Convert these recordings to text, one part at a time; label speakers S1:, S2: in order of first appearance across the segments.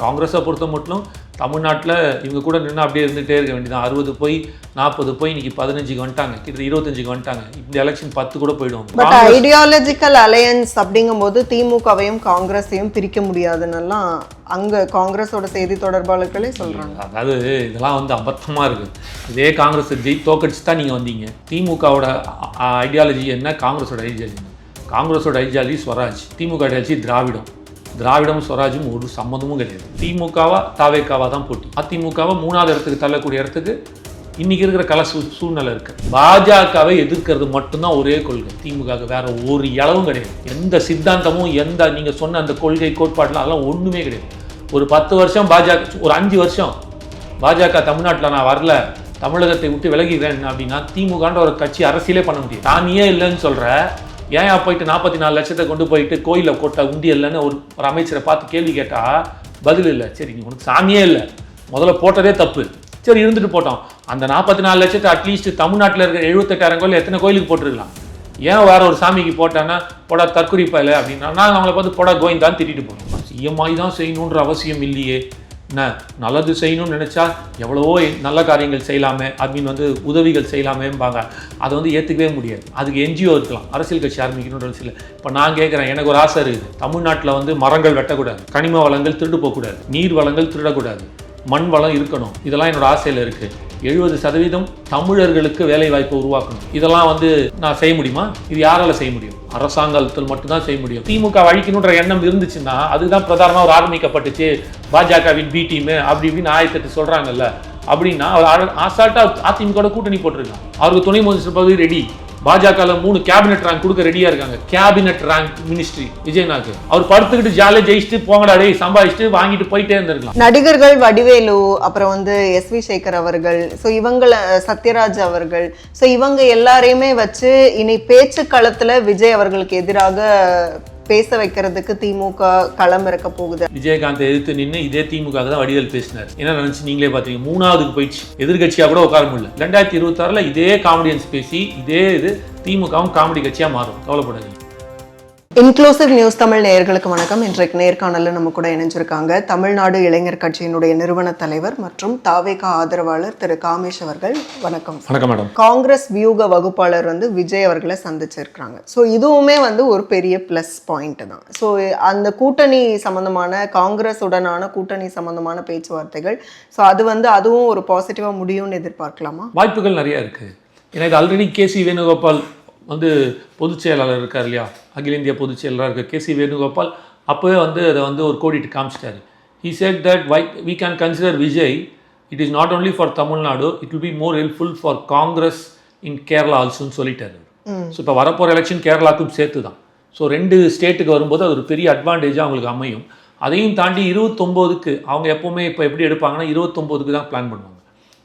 S1: காங்கிரஸை பொறுத்த மட்டும் தமிழ்நாட்டில் இவங்க கூட நின்று அப்படியே இருந்துகிட்டே இருக்க வேண்டியதான். 60 போய் 40 போய் இன்னைக்கு 15க்கு வந்துட்டாங்க, கிட்ட 25க்கு வந்துட்டாங்க. இந்த எலெக்ஷன் 10 கூட போயிடும்.
S2: பட் ஐடியாலஜிக்கல் அலையன்ஸ் அப்படிங்கும்போது திமுகவையும் காங்கிரஸையும் பிரிக்க முடியாதுன்னெல்லாம் அங்கே காங்கிரஸோட செய்தி தொடர்பாளர்களே சொல்கிறாங்க.
S1: அதாவது இதெல்லாம் வந்து அபத்தமாக இருக்குது. இதே காங்கிரஸ் தோக்கடிச்சு தான் நீங்கள் வந்தீங்க. திமுகவோட ஐடியாலஜி என்ன, காங்கிரஸோட ஐடியாலஜி என்ன? காங்கிரஸோட ஐடியாலஜி ஸ்வராஜ், திமுக ஐடியாலஜி திராவிடம் ஸ்வராஜும் ஒரு சம்மந்தமும் கிடையாது. திமுகவா தாவேக்காவா தான் போட்டி. அதிமுகவை 3வது இடத்துக்கு தள்ளக்கூடிய இடத்துக்கு இன்னைக்கு இருக்கிற கல சூழ்நிலை இருக்கு. பாஜகவை எதிர்க்கிறது மட்டும்தான் ஒரே கொள்கை. திமுக வேற ஒரு இளவும் கிடையாது. எந்த சித்தாந்தமும் எந்த நீங்க சொன்ன அந்த கொள்கை கோட்பாட்டில் அதெல்லாம் ஒண்ணுமே கிடையாது. ஒரு 10 வருஷம் பாஜக, ஒரு 5 வருஷம் பாஜக தமிழ்நாட்டில் நான் வரல, தமிழகத்தை விட்டு விலகிறேன் அப்படின்னா திமுகன்ற ஒரு கட்சி அரசியலே பண்ண முடியும். நான் நீயே இல்லைன்னு சொல்ற, ஏன் போயிட்டு 44 லட்சத்தை கொண்டு போயிட்டு கோயிலில் கொட்ட உண்டி இல்லைன்னு ஒரு அமைச்சரை பார்த்து கேள்வி கேட்டால் பதில் இல்லை. சரி, நீ உனக்கு சாமியே இல்லை, முதல்ல போட்டதே தப்பு, சரி இருந்துட்டு போட்டோம். அந்த 44 லட்சத்தை அட்லீஸ்ட் தமிழ்நாட்டில் இருக்கிற 78,000 கோயில் எத்தனை கோயிலுக்கு போட்டுருக்கலாம். ஏன் வேற ஒரு சாமிக்கு போட்டான்னா போடா தற்குறிப்பாயில் அப்படின்னா நான் அவங்கள பார்த்து போடா கோயிந்தான்னு திட்டிட்டு போனோம். சிஎம்ஐ தான் செய்யணுன்ற அவசியம் இல்லையே. என்ன நல்லது செய்யணும்னு நினச்சா எவ்வளவோ நல்ல காரியங்கள் செய்யலாமே, அப்படின்னு உதவிகள் செய்யலாமேம்பாங்க. அதை ஏற்றுக்கவே முடியாது. அதுக்கு என்ஜிஓ இருக்கலாம், அரசியல் கட்சி ஆரம்பிக்கணுன்ற சில. இப்போ நான் கேட்குறேன், எனக்கு ஒரு ஆசை இருக்குது. தமிழ்நாட்டில் மரங்கள் வெட்டக்கூடாது, கனிம வளங்கள் திருடு போகக்கூடாது, நீர் வளங்கள் திருடக்கூடாது, மண் வளம் இருக்கணும். இதெல்லாம் என்னோட ஆசையில் இருக்குது. 70% தமிழர்களுக்கு வேலை வாய்ப்பை உருவாக்கணும். இதெல்லாம் நான் செய்ய முடியுமா? இது யாரால செய்ய முடியும்? அரசாங்கத்தில் மட்டும்தான் செய்ய முடியும். திமுக அழிக்கணுன்ற எண்ணம் இருந்துச்சுன்னா அதுதான் பிரதானமாக ஒரு ஆரம்பிக்கப்பட்டுச்சு. பாஜகவின் பி டீம் அப்படி இப்படின்னு 1008 சொல்றாங்கல்ல. அப்படின்னா அவர் அசால்ட்டா அதிமுக கூட்டணி போட்டிருக்காங்க. அவருக்கு துணை முதலமைச்சர் பதவி ரெடி. பாஜக 3 கேபினெட் ரேங்க் கொடுக்க ரெடியா இருக்காங்க. கேபினெட் ரேங்க் மினிஸ்ட்ரி விஜயநாக்கு. அவர் படுத்துக்கிட்டு ஜாலியா ஜெயிச்சுட்டு போங்கடா டே சம்பாதிச்சுட்டு வாங்கிட்டு போயிட்டே இருந்திருக்கலாம்.
S2: நடிகர்கள் வடிவேலு, அப்புறம் எஸ் வி சேகர் அவர்கள், ஸோ இவங்கள சத்யராஜ் அவர்கள், ஸோ இவங்க எல்லாரையுமே வச்சு இனி பேச்சு களத்துல விஜய் அவர்களுக்கு எதிராக பேச வைக்கிறதுக்கு திமுக களம் இறக்க போகுது.
S1: விஜயகாந்த் எதிர்த்து நின்று இதே திமுக தான் வடிவேல் பேசினார். என்ன நினைச்சு நீங்களே பாத்தீங்க, 3வதுக்கு போயிடுச்சு. எதிர்கட்சியா கூட உட்கார முடியல. 2026 இதே காமெடியன்ஸ் பேசி இதே திமுகவும் காமெடி கட்சியா மாறும். கவலைப்படாதீங்க.
S2: இன்க்ளூசிவ் நியூஸ் தமிழ் நேயர்களுக்கு வணக்கம். இன்றைக்கு நேர்காணலில் நம்ம கூட இணைஞ்சிருக்காங்க தமிழ்நாடு இளைஞர் கட்சியினுடைய நிறுவன தலைவர் மற்றும் தாவேகா ஆதரவாளர் திரு காமேஷ் அவர்கள். வணக்கம்.
S1: வணக்கம் மேடம்.
S2: காங்கிரஸ் வியூக வகுப்பாளர் விஜய் அவர்களை சந்திச்சிருக்காங்க. ஸோ இதுவுமே ஒரு பெரிய பிளஸ் பாயிண்ட் தான். ஸோ அந்த கூட்டணி சம்பந்தமான காங்கிரஸ் உடனான கூட்டணி சம்பந்தமான பேச்சுவார்த்தைகள், ஸோ அது அதுவும் ஒரு பாசிட்டிவா முடியும்னு எதிர்பார்க்கலாமா?
S1: வாய்ப்புகள் நிறைய இருக்கு. ஏன்னா இது ஆல்ரெடி கேசி வேணுகோபால் பொதுச் செயலாளர் இருக்கார் இல்லையா, அகில இந்திய பொதுச் செயலாளர் இருக்க கேசி வேணுகோபால் அப்போவே அதை ஒரு கோடிட்டு காமிச்சிட்டாரு. He said that we can consider Vijay, it is not only for Tamil Nadu, it will be more helpful for Congress in Kerala also சொல்லிட்டாரு. ஸோ இப்போ வரப்போகிற எலெக்ஷன் கேரளாவுக்கும் சேர்த்து தான். ஸோ 2 ஸ்டேட்டுக்கு வரும்போது அது ஒரு பெரிய அட்வான்டேஜாக அவங்களுக்கு அமையும். அதையும் தாண்டி 29க்கு அவங்க எப்போவுமே இப்போ எப்படி எடுப்பாங்கன்னா 29க்கு தான் பிளான் பண்ணுவாங்க.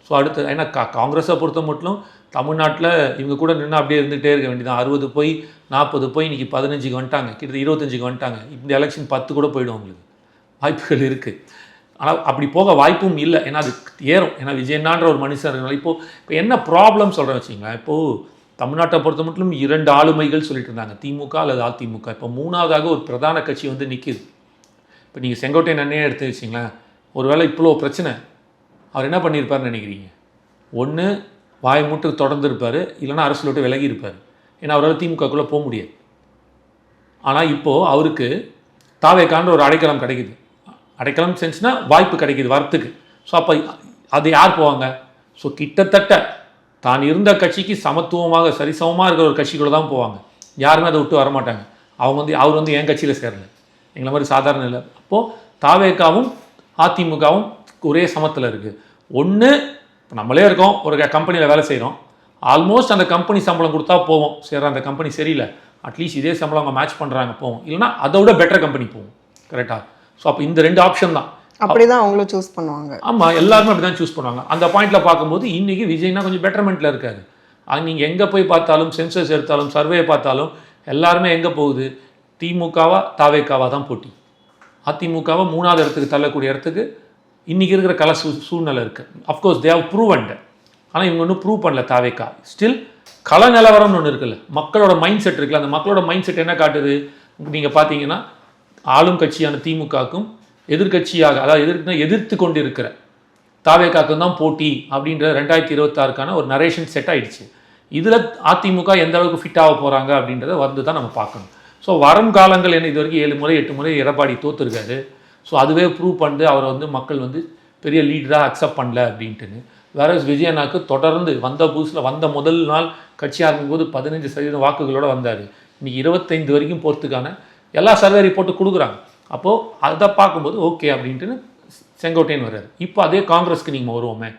S1: ஸோ அடுத்து ஏன்னா காங்கிரஸை பொறுத்த மட்டும் தமிழ்நாட்டில் இவங்க கூட நின்று அப்படியே இருந்துகிட்டே இருக்க வேண்டியதான். 60 போய் 40 போய் இன்னைக்கு 15க்கு வந்துட்டாங்க, கிட்ட 25க்கு வந்துட்டாங்க. இந்த எலெக்ஷன் 10 கூட போயிடும். அவங்களுக்கு வாய்ப்புகள் இருக்குது. ஆனால் அப்படி போக வாய்ப்பும் இல்லை. ஏன்னா அது ஏறும். ஏன்னா விஜயனான்ற ஒரு மனுஷன் இருக்கனால. இப்போ என்ன ப்ராப்ளம் சொல்கிறேன் வச்சிங்களேன். இப்போது தமிழ்நாட்டை பொறுத்த மட்டும் 2 ஆளுமைகள் சொல்லிட்டு இருந்தாங்க, திமுக அல்லது அதிமுக. இப்போ 3வதாக ஒரு பிரதான கட்சி நிற்கிது. இப்போ நீங்கள் செங்கோட்டையன் அண்ணே எடுத்து வச்சிங்களேன், ஒருவேளை இவ்வளோ பிரச்சனை அவர் என்ன பண்ணியிருப்பார்னு நினைக்கிறீங்க? ஒன்று வாய் மூட்டு தொடர்ந்து இருப்பார், இல்லைனா அரசியல் விட்டு விலகி இருப்பார். ஏன்னா அவரால் திமுகக்குள்ளே போக முடியாது. ஆனால் இப்போது அவருக்கு தாவேக்கான்ற ஒரு அடைக்கலம் கிடைக்குது. அடைக்கலம் செஞ்சுன்னா வாய்ப்பு கிடைக்கிது வரத்துக்கு. ஸோ அப்போ அது யார் போவாங்க? ஸோ கிட்டத்தட்ட தான் இருந்த கட்சிக்கு சமத்துவமாக சரிசமமாக இருக்கிற ஒரு கட்சிக்குள்ளே தான் போவாங்க. யாருமே அதை விட்டு வரமாட்டாங்க. அவங்க அவர் என் கட்சியில் சேரல, எங்களை மாதிரி சாதாரண இல்லை. அப்போது தாவேக்காவும் அதிமுகவும் ஒரே சமத்தில் இருக்குது. ஒன்று இப்போ நம்மளே இருக்கோம், ஒரு கம்பெனியில் வேலை செய்கிறோம், ஆல்மோஸ்ட் அந்த கம்பெனி சம்பளம் கொடுத்தா போவோம். சரி அந்த கம்பெனி சரியில்லை, அட்லீஸ்ட் இதே சம்பளம் அவங்க மேட்ச் பண்ணுறாங்க போவோம், இல்லைனா அதை விட பெட்டர் கம்பெனி போவோம். கரெக்டாக? ஸோ அப்போ இந்த 2 ஆப்ஷன் தான்.
S2: அப்படி தான் அவங்களும் சூஸ் பண்ணுவாங்க.
S1: ஆமாம், எல்லாருமே அப்படி தான் சூஸ் பண்ணுவாங்க. அந்த பாயிண்டில் பார்க்கும்போது இன்றைக்கி விஜய்னா கொஞ்சம் பெட்டர்மெண்ட்டில் இருக்காரு. நீங்கள் எங்கே போய் பார்த்தாலும், சென்சஸ் எடுத்தாலும், சர்வே பார்த்தாலும் எல்லாருமே எங்கே போகுது? திமுகவா தாவேக்காவா தான் போட்டி. அதிமுகவை 3வது இடத்துக்கு தள்ளக்கூடிய இடத்துக்கு இன்றைக்கி இருக்கிற கல சூழ்நிலை இருக்குது. Of course they have proven. ஆனால் இவங்க ஒன்றும் ப்ரூவ் பண்ணல தாவேக்கா. ஸ்டில் கள நிலவரம்னு ஒன்று இருக்குல்ல, மக்களோட மைண்ட் செட் இருக்குல்ல, அந்த மக்களோட மைண்ட் செட் என்ன காட்டுது? நீங்கள் பார்த்தீங்கன்னா ஆளும் கட்சியான திமுகவுக்கும் எதிர்க்கட்சியாக, அதாவது எதிர்த்து கொண்டு இருக்கிற தாவேகாக்கு தான் போட்டி அப்படின்ற 2026க்கான ஒரு நரேஷன் செட் ஆயிடுச்சு. இதில் அதிமுக எந்த அளவுக்கு ஃபிட் ஆக போகிறாங்க அப்படின்றத வந்து தான் நம்ம பார்க்கணும். ஸோ வரும் காலங்கள் என்ன, இது வரைக்கும் 7 முறை 8 முறை எடப்பாடி தோத்துருக்காரு. ஸோ அதுவே ப்ரூவ் பண்ணிட்டு அவரை வந்து மக்கள் வந்து பெரிய லீடராக அக்செப்ட் பண்ணல அப்படின்ட்டுன்னு. வேற விஜயனாக்கு தொடர்ந்து வந்த புதுசில் வந்த முதல் நாள் கட்சி ஆரம்பிக்கும் போது 15% வாக்குகளோடு வந்தார். இன்னைக்கு 25 வரைக்கும் போகிறதுக்கான எல்லா சர்வே ரிப்போர்ட்டும் கொடுக்குறாங்க. அப்போது அதை பார்க்கும்போது ஓகே அப்படின்ட்டுன்னு செங்கோட்டையன் வர்றாரு. இப்போ அதே காங்கிரஸ்க்கு நீங்கள் வருவோமே,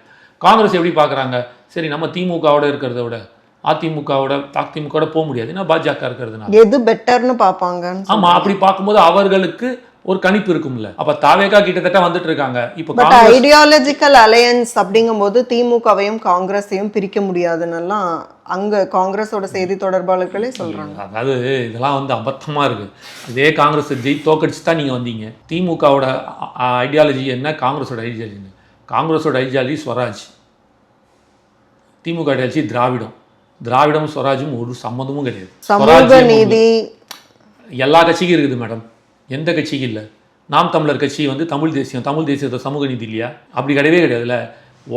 S1: காங்கிரஸ் எப்படி பார்க்குறாங்க? சரி, நம்ம திமுகவோட இருக்கிறத விட அதிமுகவோட போக முடியாது, ஏன்னா பாஜக இருக்கிறதுனால
S2: எது பெட்டர்னு பார்ப்பாங்க.
S1: ஆமாம், அப்படி பார்க்கும்போது அவர்களுக்கு ஒரு கணிப்பு இருக்கும்ல. அப்ப தாவேகா கிட்டத்தட்ட வந்துட்டு இருக்காங்க. இப்போ
S2: ஐடியாலஜிக்கல் அலையன்ஸ் அப்படிங்கும்போது திமுகவையும் காங்கிரஸையும் பிரிக்க முடியாதுன்னெல்லாம் அங்க காங்கிரஸோட செய்தி தொடர்பாளர்களே சொல்றாங்க.
S1: அதாவது இதெல்லாம் வந்து அபத்தமா இருக்கு. இதே காங்கிரஸ் தோக்கடிச்சு தான் நீங்க வந்தீங்க. திமுகவோட ஐடியாலஜி என்ன, காங்கிரஸோட ஐடியாலஜி என்ன? காங்கிரஸோட ஐடியாலஜி ஸ்வராஜ், திமுக ஐடியாலஜி திராவிடம் ஸ்வராஜும் ஒரு சம்மந்தமும் கிடையாது.
S2: சமூக நீதி
S1: எல்லா கட்சிக்கும் இருக்குது மேடம், எந்த கட்சிக்கு இல்லை? நாம் தமிழர் கட்சி வந்து தமிழ் தேசியத்தை சமூக நீதி இல்லையா? அப்படி கிடையவே கிடையாதுல்ல.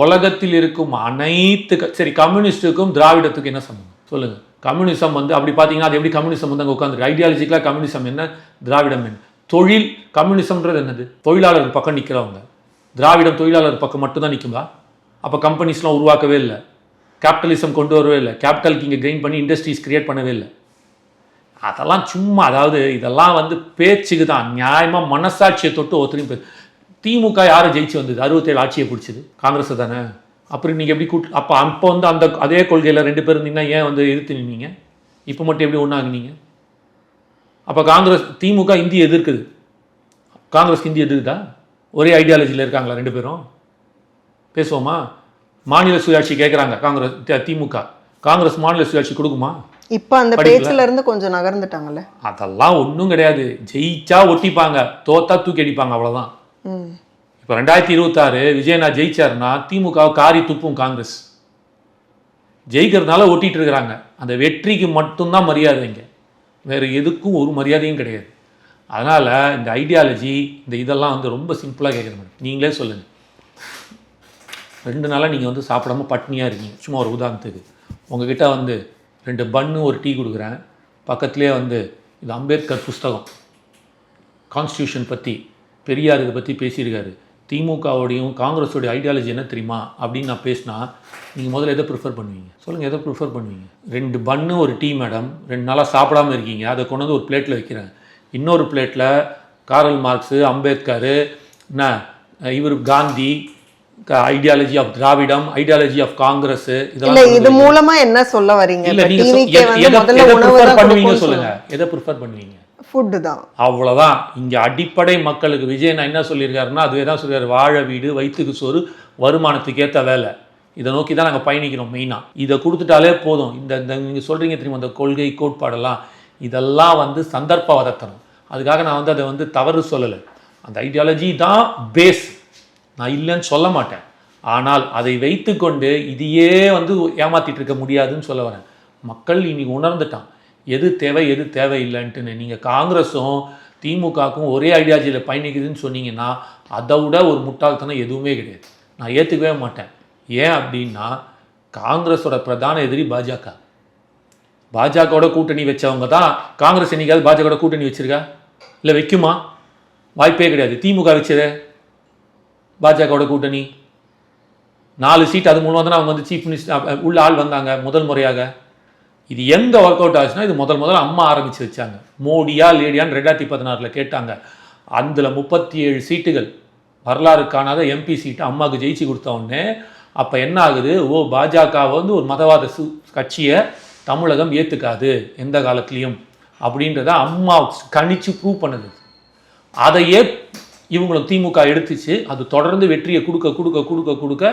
S1: உலகத்தில் இருக்கும் அனைத்து சரி, கம்யூனிஸ்டுக்கும் திராவிடத்துக்கும் என்ன சம்பந்தம் சொல்லுங்க? கம்யூனிசம் வந்து அப்படி பார்த்தீங்கன்னா அது எப்படி கம்யூனிசம் வந்து அங்கே உட்காந்துருக்கு? ஐடியாலஜிக்கலாக கம்யூனிசம் என்ன, திராவிடம் என்ன? தொழில் கம்யூனிசம்ன்றது என்னது? தொழிலாளர் பக்கம் நிற்கிறவங்க. திராவிடம் தொழிலாளர் பக்கம் மட்டும்தான் நிற்கும்பா? அப்போ கம்பெனிஸ்லாம் உருவாக்கவே இல்லை, கேபிட்டலிசம் கொண்டு வரவே இல்லை, கேபிட்டலுக்கு இங்கே கெயின் பண்ணி இண்டஸ்ட்ரீஸ் கிரியேட் பண்ணவே இல்லை. அதெல்லாம் சும்மா, அதாவது இதெல்லாம் வந்து பேச்சுக்கு தான். நியாயமாக மனசாட்சியை தொட்டு ஒருத்தரையும் திமுக யாரை ஜெயிச்சு வந்தது? 67 ஆட்சியை பிடிச்சது காங்கிரஸ் தானே. அப்புறம் நீங்கள் எப்படி அப்போ வந்து அந்த அதே கொள்கையில் 2 பேர் இருந்தீங்கன்னா ஏன் வந்து எதிர்த்து நின்னீங்க? இப்போ மட்டும் எப்படி ஒன்றாகுனீங்க? அப்போ திமுக இந்தியை எதிர்க்குது, காங்கிரஸ் இந்தியை எதிர்க்குதா? ஒரே ஐடியாலஜியில் இருக்காங்களா 2 பேரும்? பேசுவோமா? மாநில சுயாட்சி கேட்குறாங்க திமுக, காங்கிரஸ் மாநில சுயாட்சி கொடுக்குமா?
S2: இப்போ அந்த பேச்சில் இருந்து கொஞ்சம் நகர்ந்துட்டாங்கல்ல.
S1: அதெல்லாம் ஒன்றும் கிடையாது. ஜெயிச்சா ஒட்டிப்பாங்க, தோத்தா தூக்கி அடிப்பாங்க, அவ்வளோதான். இப்போ 2026 விஜயனா ஜெயிச்சாருன்னா திமுக காரி துப்பும் காங்கிரஸ். ஜெயிக்கிறதுனால ஒட்டிட்டு இருக்கிறாங்க. அந்த வெற்றிக்கு மட்டும்தான் மரியாதை, இங்கே வேறு எதுக்கும் ஒரு மரியாதையும் கிடையாது. அதனால் இந்த ஐடியாலஜி இதெல்லாம் வந்து ரொம்ப சிம்பிளாக கேட்குற மாதிரி. நீங்களே சொல்லுங்கள், 2 நாளாக நீங்கள் வந்து சாப்பிடாம பட்னியாக இருக்கீங்க. சும்மா ஒரு உதாரணத்துக்கு உங்ககிட்ட வந்து 2 பன்னு ஒரு டீ கொடுக்குறேன், பக்கத்துலேயே வந்து இது அம்பேத்கர் புஸ்தகம், கான்ஸ்டியூஷன் பற்றி, பெரியார் இதை பற்றி பேசியிருக்காரு, திமுகவோடையும் காங்கிரஸோடைய ஐடியாலஜி என்ன தெரியுமா அப்படின்னு நான் பேசினா நீங்கள் முதல்ல எதை ப்ரிஃபர் பண்ணுவீங்க சொல்லுங்கள்? எதை ப்ரிஃபர் பண்ணுவீங்க? 2 பன்னு ஒரு டீ மேடம், 2 நாளாக சாப்பிடாமல் இருக்கீங்க, அதை கொண்டு வந்து ஒரு பிளேட்டில் வைக்கிறேன். இன்னொரு பிளேட்டில் காரல் மார்க்ஸு, அம்பேத்கர், என்ன இவர் காந்தி, ஐடியாலஜி ஆஃப் திராவிடம், ஐடியாலஜி ஆஃப் காங்கிரஸ், இதெல்லாம் இது மூலமா என்ன சொல்ல வரீங்க? இல்ல நீங்க எதை ப்ரிஃபர் பண்ணுவீங்க சொல்லுங்க? எதை ப்ரிஃபர் பண்ணுவீங்க? ஃபுட் தான், அவ்வளவுதான். இங்க அடிப்படை மக்களுக்கு விஜயன் என்ன சொல்லியிருக்காருன்னா அதுவே தான் சொல்லியிருக்காரு. வாழ வீடு, வயிற்றுக்கு சோறு, வருமானத்துக்கு ஏற்ற வேலை, இதை நோக்கி தான் நாங்கள் பயணிக்கிறோம். மெயினாக இதை கொடுத்துட்டாலே போதும். இந்த நீங்கள் சொல்கிறீங்க தெரியுமா, இந்த கொள்கை கோட்பாடெல்லாம், இதெல்லாம் வந்து சந்தர்ப்பவாதத்தனம். அதுக்காக நான் வந்து அதை வந்து தவறு சொல்லலை. அந்த ஐடியாலஜி தான் பேஸ், நான் இல்லைன்னு சொல்ல மாட்டேன். ஆனால் அதை வைத்து கொண்டு இதையே வந்து ஏமாற்றிட்டு இருக்க முடியாதுன்னு சொல்ல வரேன். மக்கள் இன்னைக்கு உணர்ந்துட்டான் எது தேவை எது தேவையில்லைன்ட்டுன்னு. நீங்கள் காங்கிரஸும் திமுகவுக்கும் ஒரே ஐடியாலஜியில் பயணிக்குதுன்னு சொன்னீங்கன்னா அதை விட ஒரு முட்டாள்தனம் எதுவுமே கிடையாது. நான் ஏற்றுக்கவே மாட்டேன். ஏன் அப்படின்னா காங்கிரஸோட பிரதான எதிரி பாஜக. பாஜகவோட கூட்டணி வச்சவங்க தான். காங்கிரஸ் என்னைக்காவது பாஜகவோட கூட்டணி வச்சிருக்கா? இல்லை வைக்குமா? வாய்ப்பே கிடையாது. திமுக வச்சது பாஜகவோட கூட்டணி 4 சீட், அது மூலமாக தானே அவங்க வந்து சீஃப் மினிஸ்டர் உள்ள ஆள் வந்தாங்க முதல் முறையாக. இது எங்கே ஒர்க் அவுட் ஆச்சுன்னா இது முதல்ல அம்மா ஆரம்பித்து வச்சாங்க. மோடியா லேடியான்னு 2016 கேட்டாங்க. அதில் 37 சீட்டுகள் வரலாறு காணாத எம்பி சீட்டு அம்மாவுக்கு ஜெயிச்சு கொடுத்த உடனே அப்போ என்ன ஆகுது? பாஜக வந்து ஒரு மதவாத கட்சியை தமிழகம் ஏற்றுக்காது எந்த காலத்துலேயும் அப்படின்றத அம்மா கணிச்சு ப்ரூவ் பண்ணுது. அதையே இவங்களும் திமுக எடுத்துச்சு. அது தொடர்ந்து வெற்றியை கொடுக்க கொடுக்க கொடுக்க கொடுக்க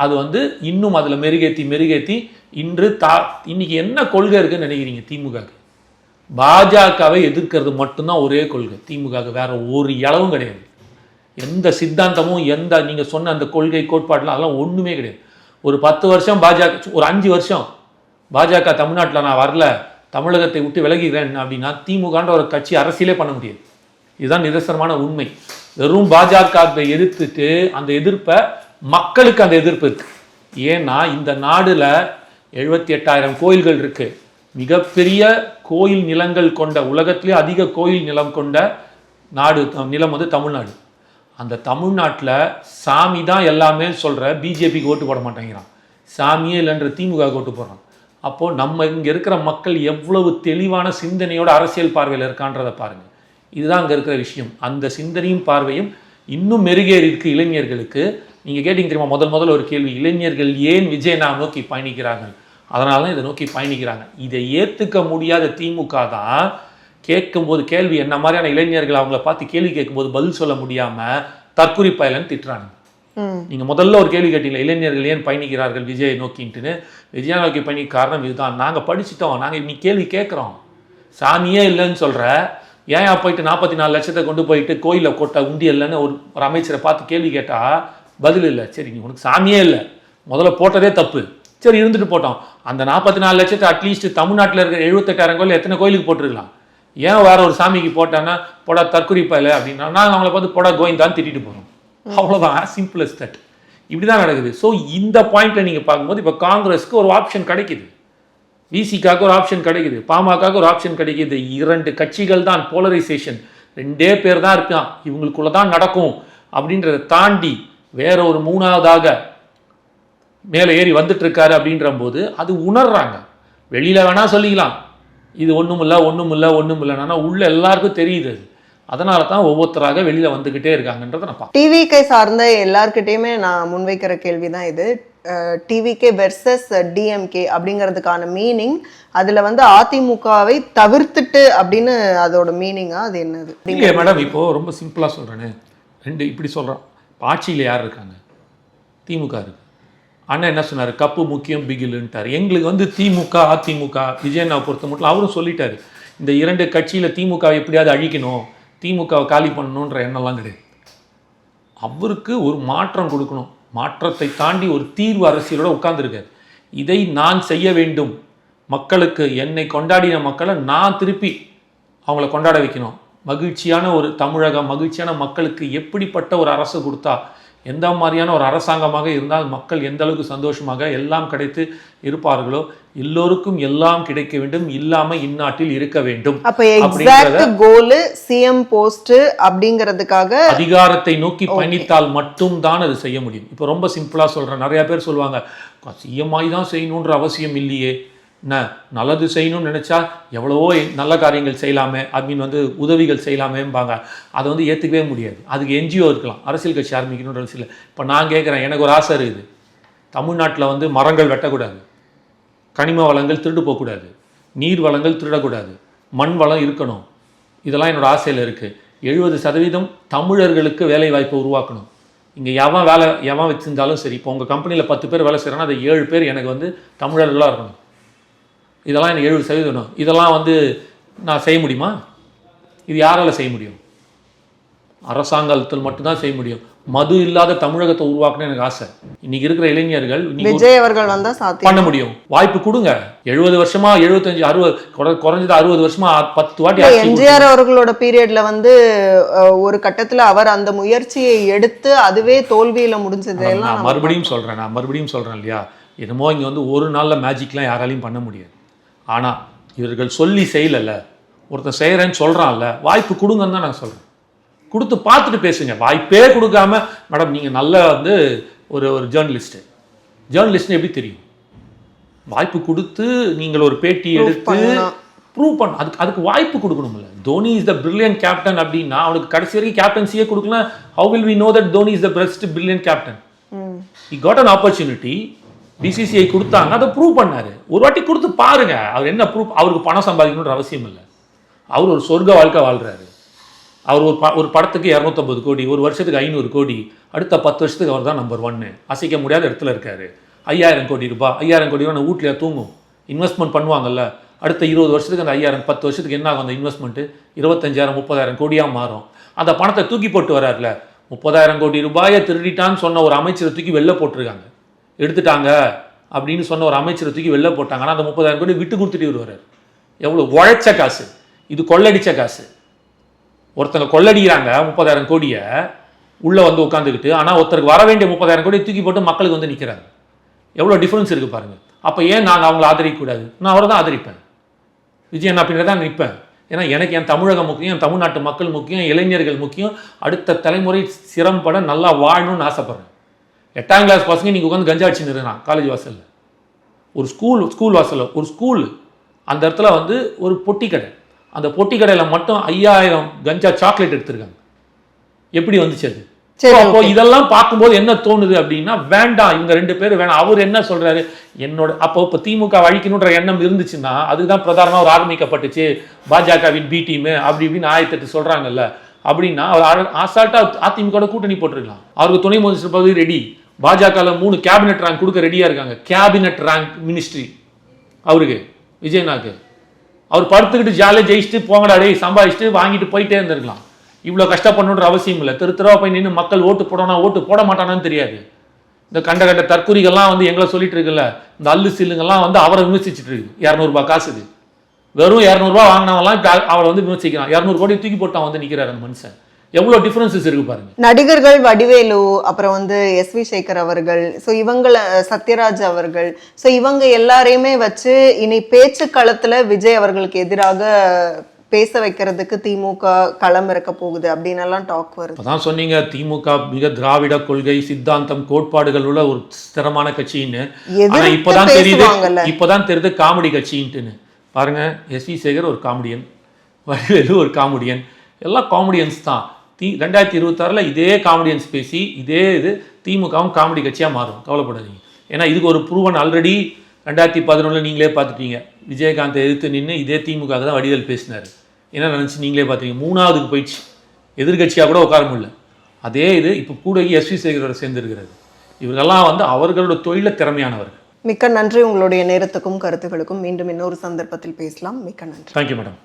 S1: அது வந்து இன்னும் அதில் மெருகேற்றி இன்னைக்கு என்ன கொள்கை இருக்குன்னு நினைக்கிறீங்க? திமுகவுக்கு பாஜகவை எதிர்க்கிறது மட்டும்தான் ஒரே கொள்கை. திமுகவுக்கு வேற ஒரு இளவும் கிடையாது. எந்த சித்தாந்தமும் எந்த நீங்கள் சொன்ன அந்த கொள்கை கோட்பாட்டில் அதெல்லாம் ஒன்றுமே கிடையாது. ஒரு 10 வருஷம் பாஜக, ஒரு 5 வருஷம் பாஜக தமிழ்நாட்டில் நான் வரல, தமிழகத்தை விட்டு விலகிறேன் அப்படின்னா திமுகன்ற ஒரு கட்சி அரசியலே பண்ண முடியாது. இதுதான் நிதர்சனமான உண்மை. வெறும் பாஜகவை எதிர்த்துட்டு அந்த எதிர்ப்பை மக்களுக்கு அந்த எதிர்ப்பு இருக்கு. ஏன்னா இந்த நாடுல 78,000 கோயில்கள் இருக்கு. மிகப்பெரிய கோயில் நிலங்கள் கொண்ட, உலகத்திலே அதிக கோயில் நிலம் கொண்ட நாடு நிலம் வந்து தமிழ்நாடு. அந்த தமிழ்நாட்டில் சாமி தான் எல்லாமே சொல்கிற பிஜேபிக்கு ஓட்டு போட மாட்டேங்கிறான், சாமியே இல்லைன்ற திமுக ஓட்டு போடுறான். அப்போது நம்ம இங்கே இருக்கிற மக்கள் எவ்வளவு தெளிவான சிந்தனையோட அரசியல் பார்வையில் இருக்கான்றதை பாருங்கள். இதுதான் அங்கே இருக்கிற விஷயம். அந்த சிந்தனையும் பார்வையும் இன்னும் மெருகேறி இருக்கு இளைஞர்களுக்கு. நீங்கள் கேட்டீங்க தெரியுமா, முதல்ல ஒரு கேள்வி, இளைஞர்கள் ஏன் விஜயனா நோக்கி பயணிக்கிறார்கள்? அதனால தான் இதை நோக்கி பயணிக்கிறாங்க. இதை ஏற்றுக்க முடியாத திமுக தான் கேட்கும்போது கேள்வி, என்ன மாதிரியான இளைஞர்கள் அவங்கள பார்த்து கேள்வி கேட்கும்போது பதில் சொல்ல முடியாமல் தற்குறி பயலன்னு திட்டுறாங்க. நீங்கள் முதல்ல ஒரு கேள்வி கேட்டீங்க, இளைஞர்கள் ஏன் பயணிக்கிறார்கள் விஜயை நோக்கின்ட்டுன்னு. விஜயா நோக்கி பயணிக்க காரணம் இதுதான். நாங்கள் படிச்சுட்டோம், நாங்கள் இன்னைக்கு கேள்வி கேட்குறோம், சாமியே இல்லைன்னு சொல்கிற ஏன் போயிட்டு 44 லட்சத்தை கொண்டு போயிட்டு கோயிலில் கொட்ட உண்டியல்லன்னு ஒரு அமைச்சரை பார்த்து கேள்வி கேட்டால் பதில் இல்லை. சரி, நீ உனக்கு சாமியே இல்லை, முதல்ல போட்டதே தப்பு, சரி இருந்துட்டு போட்டோம். அந்த 44 லட்சத்தை அட்லீஸ்ட் தமிழ்நாட்டில் இருக்கிற 78,000 கோயில் எத்தனை கோயிலுக்கு போட்டிருக்கலாம்? ஏன் வேற ஒரு சாமிக்கு போட்டான்னா போடா தற்குறி பயல அப்படின்னா நாங்கள் அவங்கள பார்த்து போடா கோயிந்தான்னு திட்டிட்டு போகிறோம். அவ்வளோதான், சிம்பிள் அஸ் தட். இப்படி தான் நடக்குது. ஸோ இந்த பாயிண்ட்டை நீங்கள் பார்க்கும்போது இப்போ காங்கிரஸ்க்கு ஒரு ஆப்ஷன் கிடைக்குது, விசிகாவுக்கு ஒரு ஆப்ஷன் கிடைக்குது, பாமகவுக்கு ஒரு ஆப்ஷன் கிடைக்குது. 2 கட்சிகள் தான், போலரைசேஷன் 2 பேர் தான் இருக்கான், இவங்களுக்குள்ள தான் நடக்கும் அப்படின்றத தாண்டி வேற ஒரு 3வதாக மேலே ஏறி வந்துட்டு இருக்காரு அப்படின்ற போது அது உணர்றாங்க. வெளியில வேணா சொல்லிக்கலாம் இது ஒண்ணுமில்லைன்னா உள்ள எல்லாருக்கும் தெரியுது. அதனால தான் ஒவ்வொருத்தராக வெளியில வந்துகிட்டே இருக்காங்கன்றத நான் பார்க்கிறேன்.
S2: டிவிகே சார்ந்த எல்லார்கிட்டையுமே நான் முன்வைக்கிற கேள்வி தான் இது. டிவிகே வெர்சஸ் டிஎம்கே அப்படிங்கிறதுக்கான மீனிங், அதுல வந்து அதிமுகவை தவிர்த்துட்டு அப்படின்னு அதோட மீனிங்கா அது என்னது?
S1: இல்லையே மேடம், இப்போ ரொம்ப சிம்பிளா சொல்றேன்னு, இப்படி சொல்றான். ஆட்சியில் யார் இருக்காங்க? திமுக இருக்கு. அண்ணன் என்ன சொன்னார், கப்பு முக்கியம் பிகிலுன்ட்டார். எங்களுக்கு வந்து திமுக அதிமுக விஜயண்ணாவை பொறுத்த மட்டும் அவரும் சொல்லிட்டாரு, இந்த 2 கட்சியில் திமுகவை எப்படியாவது அழிக்கணும், திமுகவை காலி பண்ணணுன்ற எண்ணம்லாம் கிடையாது. அவருக்கு ஒரு மாற்றம் கொடுக்கணும், மாற்றத்தை தாண்டி ஒரு தீர்வு அரசியலோட உட்கார்ந்துருக்காரு. இதை நான் செய்ய வேண்டும், மக்களுக்கு என்னை கொண்டாடின மக்களை நான் திருப்பி அவங்கள கொண்டாட வைக்கணும். மகிழ்ச்சியான ஒரு தமிழகம், மகிழ்ச்சியான மக்களுக்கு எப்படிப்பட்ட ஒரு அரசு கொடுத்தா, எந்த மாதிரியான ஒரு அரசாங்கமாக இருந்தால் மக்கள் எந்த அளவுக்கு சந்தோஷமாக எல்லாம் கிடைத்து இருப்பார்களோ, எல்லோருக்கும் எல்லாம் கிடைக்க வேண்டும், இல்லாம இந்நாட்டில் இருக்க வேண்டும்.
S2: அப்ப எக்ஸாக்ட் கோல் சிஎம் போஸ்ட் அப்படிங்கிறதுக்காக
S1: அதிகாரத்தை நோக்கி பயணித்தால் மட்டும் தான் அது செய்ய முடியும். இப்போ ரொம்ப சிம்பிளா சொல்றேன், நிறைய பேர் சொல்லுவாங்க சிஎம் ஆகி தான் செய்யணுன்ற அவசியம் இல்லையே, என்ன நல்லது செய்யணும்னு நினச்சா எவ்வளவோ நல்ல காரியங்கள் செய்யலாமே, அப்படின்னு வந்து உதவிகள் செய்யலாமேம்பாங்க. அதை வந்து ஏற்றுக்கவே முடியாது. அதுக்கு என்ஜிஓ இருக்கலாம், அரசியல் கட்சி ஆரம்பிக்கணுன்ற அவசியம் இல்லை. இப்போ நான் கேட்குறேன், எனக்கு ஒரு ஆசை இருக்குது, தமிழ்நாட்டில் வந்து மரங்கள் வெட்டக்கூடாது, கனிம வளங்கள் திருடு போகக்கூடாது, நீர் வளங்கள் திருடக்கூடாது, மண் வளம் இருக்கணும். இதெல்லாம் என்னோட ஆசையில் இருக்குது. 70% தமிழர்களுக்கு வேலை வாய்ப்பை உருவாக்கணும். இங்கே எவன் வச்சிருந்தாலும் சரி, இப்போ உங்கள் கம்பெனியில் 10 பேர் வேலை செய்கிறாங்கன்னா அது 7 பேர் எனக்கு வந்து தமிழர்களாக இருக்கணும். இதெல்லாம் எனக்கு 70% வேணும். இதெல்லாம் வந்து நான் செய்ய முடியுமா? இது யாரால் செய்ய முடியும்? அரசாங்கத்தில் மட்டும்தான் செய்ய முடியும். மது இல்லாத தமிழகத்தை உருவாக்கணும் எனக்கு ஆசை. இன்னைக்கு இருக்கிற இளைஞர்கள்
S2: விஜய் அவர்கள் வந்தா சாத்தியம்
S1: பண்ண முடியும். வாய்ப்பு கொடுங்க. 70 வருஷமா 75 60 குறைஞ்சது 60 வருஷமா 10 வாட்டி
S2: எம்ஜிஆர் அவர்களோட பீரியட்ல வந்து ஒரு கட்டத்துல அவர் அந்த முயற்சியை எடுத்து அதுவே தோல்வியில முடிஞ்சது.
S1: நான் மறுபடியும் சொல்றேன் இல்லையா, என்னமோ இங்க வந்து ஒரு நாள்ல மேஜிக்லாம் யாராலையும் பண்ண முடியாது. ஆனா இவர்கள் சொல்லி செய்யல, ஒருத்தன் செய்யறேன்னு சொல்றான்ல, வாய்ப்பு கொடுங்கன்னு தான் நான் சொல்றேன். கொடுத்து பார்த்துட்டு பேசுங்க. வாய்ப்பே கொடுக்காம மேடம் நீங்கள் நல்ல வந்து ஒரு ஜேர்னலிஸ்ட்னு எப்படி தெரியும்? வாய்ப்பு கொடுத்து நீங்கள் ஒரு பேட்டி எடுத்து ப்ரூவ் பண்ண, அதுக்கு வாய்ப்பு கொடுக்கணும்ல. Dhoni is the brilliant captain அப்படின்னா அவனுக்கு கடைசி வரைக்கும் கேப்டன்சியே கொடுக்கலாம். How will we know that Dhoni is the best brilliant captain? He got an opportunity. BCCI கொடுத்தாங்க, அதை ப்ரூவ் பண்ணாரு. ஒரு வாட்டி கொடுத்து பாருங்க. அவர் என்ன ப்ரூவ்? அவருக்கு பணம் சம்பாதிக்கணுன்ற அவசியம் இல்லை. அவர் ஒரு சொர்க்க வாழ்க்கை வாழ்றாரு. அவர் ஒரு படத்துக்கு 250 கோடி, ஒரு வருஷத்துக்கு 500 கோடி, அடுத்த 10 வருஷத்துக்கு அவர் தான் நம்பர் 1. அசைக்க முடியாத இடத்துல இருக்காரு. 5000 கோடி ரூபாய், 5000 கோடி ரூபாய் வீட்டில் தூங்கும். இன்வெஸ்ட்மெண்ட் பண்ணுவாங்கல்ல, அடுத்த 20 வருஷத்துக்கு அந்த 5000 10 வருஷத்துக்கு என்ன ஆகும்? அந்த இன்வெஸ்ட்மெண்ட்டு 25,000 30,000 கோடியாக மாறும். அந்த பணத்தை தூக்கி போட்டு வராருல. 30,000 கோடி ரூபாயை திருடிட்டான்னு சொன்ன ஒரு அமைச்சரை தூக்கி வெளில போட்டிருக்காங்க. எடுத்துட்டாங்க அப்படின்னு சொன்ன ஒரு அமைச்சரை தூக்கி வெளில போட்டாங்க. ஆனால் அந்த 30,000 கோடி விட்டு கொடுத்துட்டு வருவார். எவ்வளோ உழைச்ச காசு, இது கொள்ளடிச்ச காசு. ஒருத்தங்க கொள்ளடிக்கிறாங்க 30,000 கோடியை உள்ளே வந்து உட்காந்துக்கிட்டு, ஆனால் ஒருத்தருக்கு வர வேண்டிய 30,000 கோடியை தூக்கி போட்டு மக்களுக்கு வந்து நிற்கிறாங்க. எவ்வளோ டிஃப்ரென்ஸ் இருக்குது பாருங்கள். அப்போ ஏன் நாங்கள் அவங்கள ஆதரிக்கக்கூடாது? நான் அவரை தான் ஆதரிப்பேன், விஜயன் அப்படின்றத தான் நிற்பேன். ஏன்னா எனக்கு என் தமிழகம் முக்கியம், என் தமிழ்நாட்டு மக்கள் முக்கியம், இளைஞர்கள் முக்கியம், அடுத்த தலைமுறை சிரமப்பட நல்லா வாழணும்னு ஆசைப்பட்றேன். 8ஆம் கிளாஸ் பசங்க நீங்கள் உட்காந்து கஞ்சா அடிச்சுன்னு இருக்கிறான் காலேஜ் வாசலில், ஒரு ஸ்கூல் வாசலில் ஒரு ஸ்கூல், அந்த இடத்துல வந்து ஒரு பொட்டி கடை, அந்த பொட்டி கடையில் மட்டும் 5000 கஞ்சா சாக்லேட் எடுத்திருக்காங்க. எப்படி வந்துச்சு அது? அப்போ இதெல்லாம் பார்க்கும்போது என்ன தோணுது அப்படின்னா, வேண்டாம் இவங்க 2 பேரும் வேணாம். அவர் என்ன சொல்றாரு, என்னோட அப்போ இப்போ திமுக அழிக்கணுன்ற எண்ணம் இருந்துச்சுன்னா அதுதான் பிரதானமாக ஒரு ஆரம்பிக்கப்பட்டுச்சு, பாஜகவின் பி டீம் அப்படி இப்படின்னு 1008 சொல்றாங்கல்ல. அப்படின்னா அவர் அசால்ட்டா அதிமுக கூட்டணி போட்டிருக்கலாம். அவருக்கு துணை முதலமைச்சர் பதவி ரெடி, பாஜகவில் 3 கேபினெட் ரேங்க் கொடுக்க ரெடியா இருக்காங்க. கேபினெட் ரேங்க் மினிஸ்ட்ரி அவருக்கு, விஜயநாக்கு. அவர் படுத்துக்கிட்டு ஜாலியாக ஜெயிச்சுட்டு போங்கடா டே சம்பாதிச்சுட்டு வாங்கிட்டு போயிட்டே இருந்திருக்கலாம். இவ்வளோ கஷ்டப்படணுன்ற அவசியம் இல்லை. தெருவா போய் நின்று மக்கள் ஓட்டு போடணும் ஓட்டு போட மாட்டானான்னு தெரியாது. இந்த கண்ட தற்கொலைகள்லாம் வந்து எங்களை சொல்லிட்டு இருக்குல்ல, இந்த அல்லு சில்லுங்கெல்லாம் வந்து அவரை விமர்சிச்சுட்டு இருக்கு. 200 ரூபாய் காசுக்கு வெறும் 200 ரூபாய் வாங்கினவெல்லாம் அவரை வந்து விமர்சிக்கிறான். 200 கோடி தூக்கி போட்டான் வந்து நிற்கிறார் அந்த மனுஷன். எவ்வளோ டிஃபரன்சஸ் இருக்கு பாருங்க. நடிகர்கள்
S2: வடிவேலு, அப்புறம் வந்து எஸ்.வி. சேகர் அவர்கள், ஸோ இவங்கள சத்யராஜ் அவர்கள், ஸோ இவங்க எல்லாரையுமே வச்சு இனி பேச்சு களத்துல விஜய் அவர்களுக்கு எதிராக பேச வைக்கிறதுக்கு திமுக களம் இறக்க போகுது அப்படின்னு எல்லாம் டாக் வருது.
S1: அதான் சொன்னீங்க, திமுக மிக திராவிட கொள்கை சித்தாந்தம் கோட்பாடுகள் உள்ள ஒரு ஸ்திரமான கட்சின்னு. இப்பதான் தெரியுது காமெடி கட்சின்ட்டுன்னு. பாருங்க, எஸ்.வி. சேகர் ஒரு காமெடியன், வடிவேலு ஒரு காமெடியன், எல்லாம் காமெடியன்ஸ் தான். 2026 இதே காமெடியன்ஸ் பேசி இதே இது திமுகவும் காமெடி கட்சியாக மாறும், கவலைப்படாதீங்க. ஏன்னா இதுக்கு ஒரு ப்ரூவன் ஆல்ரெடி 2011 நீங்களே பார்த்துட்டீங்க. விஜயகாந்தை எதிர்த்து நின்று இதே திமுக தான் வடிவேல் பேசினார். என்ன நினச்சி நீங்களே பார்த்தீங்க, 3ஆவதுக்கு போயிடுச்சு, எதிர்கட்சியாக கூட உட்கார முடியல. அதே இது இப்போ கூட எஸ்.வி. சேகரோட சேர்ந்துருக்கிறது. இவர்களெல்லாம் வந்து அவர்களோட தொழில திறமையானவர்கள்.
S2: மிக்க நன்றி. உங்களுடைய நேரத்துக்கும் கருத்துக்களுக்கும் மீண்டும் இன்னொரு சந்தர்ப்பத்தில் பேசலாம். மிக்க நன்றி.
S1: Thank you madam.